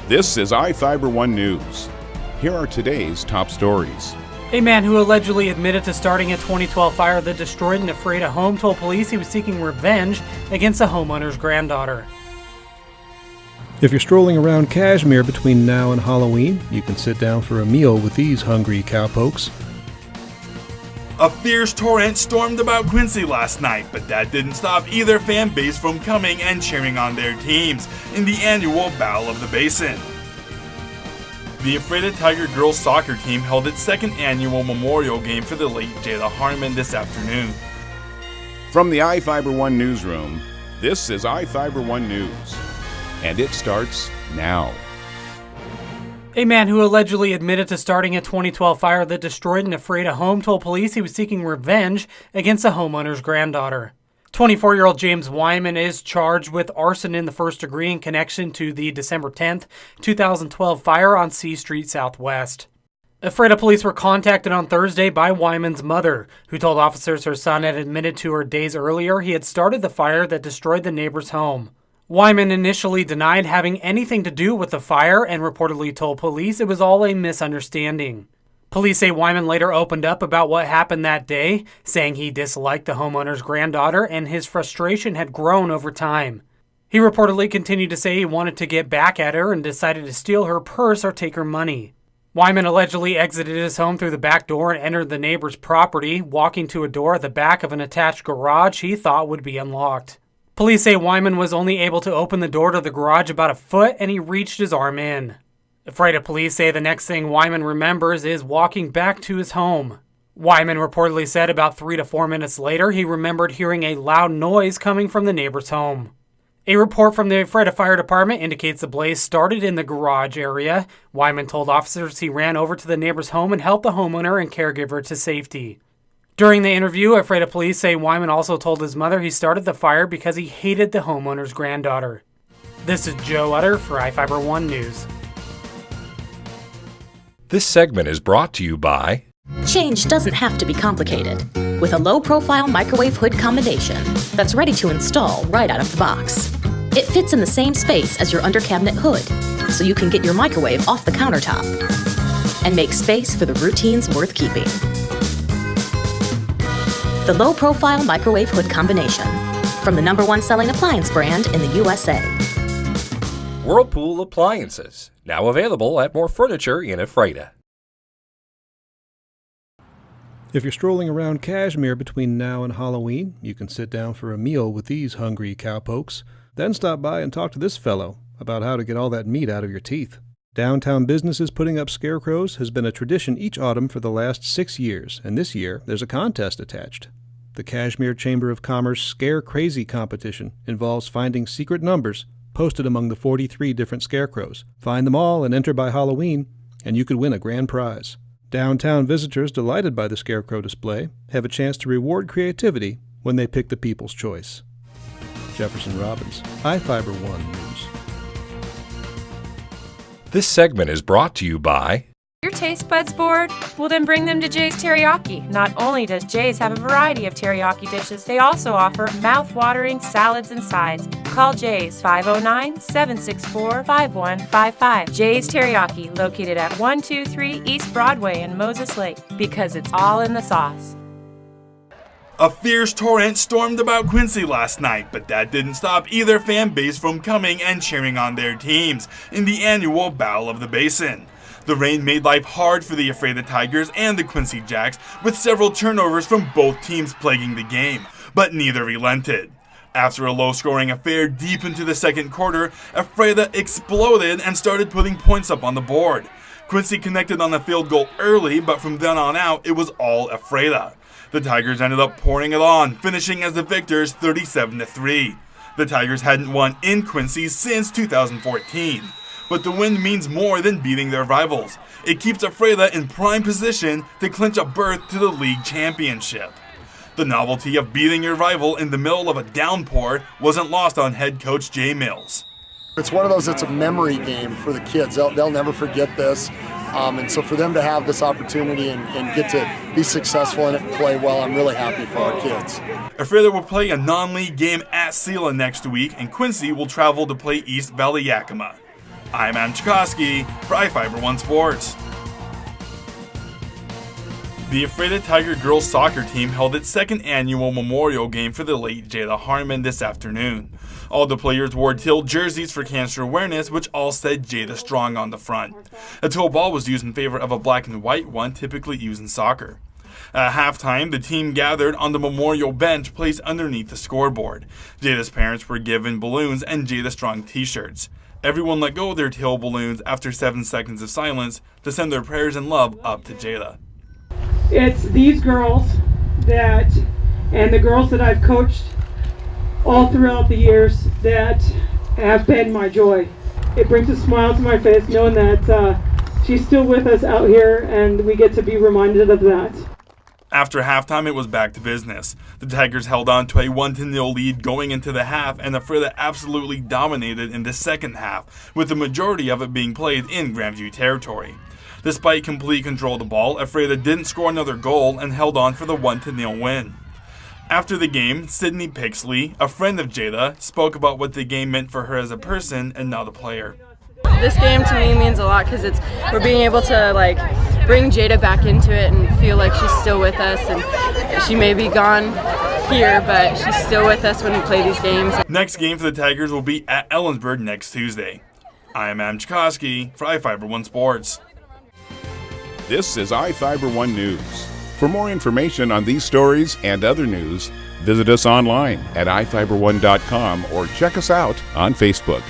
This is iFIBER 1 News. Here are today's top stories. A man who allegedly admitted to starting a 2012 fire that destroyed and afraid a home told police he was seeking revenge against the homeowner's granddaughter. If you're strolling around Kashmir between now and Halloween, you can sit down for a meal with these hungry cowpokes. A fierce torrent stormed about Quincy last night, but that didn't stop either fan base from coming and cheering on their teams in the annual Battle of the Basin. The Ephrata Tiger girls soccer team held its second annual memorial game for the late Jayla Harmon this afternoon. From the iFIBER 1 newsroom, this is iFIBER 1 News. And it starts now. A man who allegedly admitted to starting a 2012 fire that destroyed and afraid a home told police he was seeking revenge against the homeowner's granddaughter. 24-year-old James Wyman is charged with arson in the first degree in connection to the December 10th, 2012 fire on C Street Southwest. Ephrata police were contacted on Thursday by Wyman's mother, who told officers her son had admitted to her days earlier he had started the fire that destroyed the neighbor's home. Wyman initially denied having anything to do with the fire and reportedly told police it was all a misunderstanding. Police say Wyman later opened up about what happened that day, saying he disliked the homeowner's granddaughter and his frustration had grown over time. He reportedly continued to say he wanted to get back at her and decided to steal her purse or take her money. Wyman allegedly exited his home through the back door and entered the neighbor's property, walking to a door at the back of an attached garage he thought would be unlocked. Police say Wyman was only able to open the door to the garage about a foot and he reached his arm in. Ephrata police say the next thing Wyman remembers is walking back to his home. Wyman reportedly said about 3 to 4 minutes later he remembered hearing a loud noise coming from the neighbor's home. A report from the Ephrata Fire Department indicates the blaze started in the garage area. Wyman told officers he ran over to the neighbor's home and helped the homeowner and caregiver to safety. During the interview, Ephrata police say Wyman also told his mother he started the fire because he hated the homeowner's granddaughter. This is Joe Utter for iFIBER 1 News. This segment is brought to you by... Change doesn't have to be complicated. With a low-profile microwave hood combination that's ready to install right out of the box. It fits in the same space as your under-cabinet hood, so you can get your microwave off the countertop and make space for the routines worth keeping. The low-profile microwave hood combination from the #1 selling appliance brand in the USA. Whirlpool Appliances, now available at more furniture in Ephrata. If you're strolling around Kashmir between now and Halloween, you can sit down for a meal with these hungry cowpokes. Then stop by and talk to this fellow about how to get all that meat out of your teeth. Downtown businesses putting up scarecrows has been a tradition each autumn for the last 6 years, and this year there's a contest attached. The Kashmir Chamber of Commerce Scare Crazy competition involves finding secret numbers posted among the 43 different scarecrows. Find them all and enter by Halloween, and you could win a grand prize. Downtown visitors delighted by the scarecrow display have a chance to reward creativity when they pick the people's choice. Jefferson Robbins, iFIBER 1 News. This segment is brought to you by... Your taste buds bored? Well, then bring them to Jay's Teriyaki. Not only does Jay's have a variety of teriyaki dishes, they also offer mouth-watering salads and sides. Call Jay's 509-764-5155. Jay's Teriyaki, located at 123 East Broadway in Moses Lake, because it's all in the sauce. A fierce torrent stormed about Quincy last night, but that didn't stop either fan base from coming and cheering on their teams in the annual Battle of the Basin. The rain made life hard for the Ephrata Tigers and the Quincy Jacks, with several turnovers from both teams plaguing the game, but neither relented. After a low-scoring affair deep into the second quarter, Ephrata exploded and started putting points up on the board. Quincy connected on the field goal early, but from then on out, it was all Ephrata. The Tigers ended up pouring it on, finishing as the victors 37-3. The Tigers hadn't won in Quincy since 2014. But the win means more than beating their rivals. It keeps Ephrata in prime position to clinch a berth to the league championship. The novelty of beating your rival in the middle of a downpour wasn't lost on head coach Jay Mills. It's one of those that's a memory game for the kids. They'll never forget this. And so for them to have this opportunity and get to be successful in it and play well, I'm really happy for our kids. Ephrata will play a non-league game at Sela next week, and Quincy will travel to play East Valley Yakima. I'm Adam Chikoski for iFIBER 1 Sports. The Ephrata Tiger girls soccer team held its second annual memorial game for the late Jada Harmon this afternoon. All the players wore teal jerseys for cancer awareness, which all said Jada Strong on the front. A teal ball was used in favor of a black and white one typically used in soccer. At halftime, the team gathered on the memorial bench placed underneath the scoreboard. Jada's parents were given balloons and Jada Strong t-shirts. Everyone let go of their teal balloons after 7 seconds of silence to send their prayers and love up to Jada. It's these girls and the girls that I've coached all throughout the years that have been my joy. It brings a smile to my face knowing that she's still with us out here and we get to be reminded of that. After halftime, it was back to business. The Tigers held on to a 1-0 lead going into the half, and Ephrata absolutely dominated in the second half, with the majority of it being played in Grandview territory. Despite complete control of the ball, Ephrata didn't score another goal and held on for the 1-0 win. After the game, Sydney Pixley, a friend of Jada, spoke about what the game meant for her as a person and not a player. This game to me means a lot because we're being able to bring Jada back into it and feel like she's still with us, and she may be gone here, but she's still with us when we play these games. Next game for the Tigers will be at Ellensburg next Tuesday. I am Adam Chikoski for iFIBER 1 Sports. This is iFIBER 1 News. For more information on these stories and other news, visit us online at iFiber1.com or check us out on Facebook.